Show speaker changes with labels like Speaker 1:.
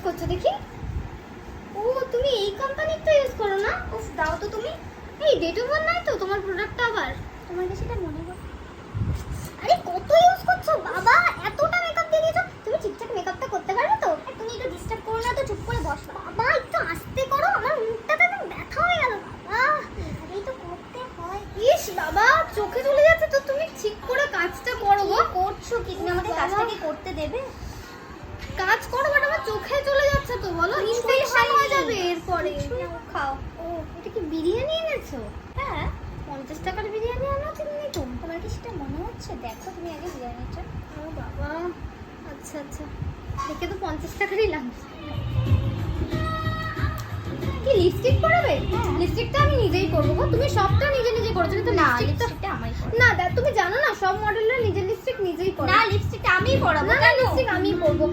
Speaker 1: করছো দেখি? ও তুমি এই কোম্পানিটা ইউজ করো না? উফ দাও তো তুমি। এই ডেট ওভার নাই তো তোমার প্রোডাক্টটা আবার? তোমার কি সেটা মনে হয়? আরে কত ইউজ করছো বাবা, এতটা মেকআপ দিয়ে দিয়েছো। তুমি ঠিকঠাক মেকআপটা করতে পারবে তো? তুমি একটু ডিস্টার্ব করো না তো, চুপ করে বসো। বাবা একটু আস্তে করো, আমার মুখটা তো একদম ব্যথা হয়ে গেল বাবা। এভাবেই তো করতে হয়। ইস বাবা চোখে চলে যাচ্ছে তো, তুমি ঠিক করে কাজটা করো গো। করছো কি তুমি? আমাকে কাজটা কি করতে দেবে? কাজ করো, বাট আমার চোখে চলে যাচ্ছে তো। বলো ইনফেকশন হয়ে যাবে এরপরে। খাও। ও এটা কি বিরিয়ানি এনেছো? হ্যাঁ 50 টাকার বিরিয়ানি আনো তুমি তো। তোমার কি সেটা মনে হচ্ছে? দেখো তুমি আগে বিরিয়ানিটা। ও বাবা আচ্ছা আচ্ছা, দেখে তো 50 টাকারই লাগছে। কি লিপস্টিক পরাবে? লিপস্টিকটা আমি নিজেই করবো গো। তুমি সবটা নিজে নিজে করেছো কিন্তু লিপস্টিকটা আমারই। না দেখ তুমি জানো না সব মডেলরা নিজের লিপস্টিক নিজেই পরে। না লিপস্টিকটা আমিই পরাবো। না লিপস্টিক আমিই পরবো।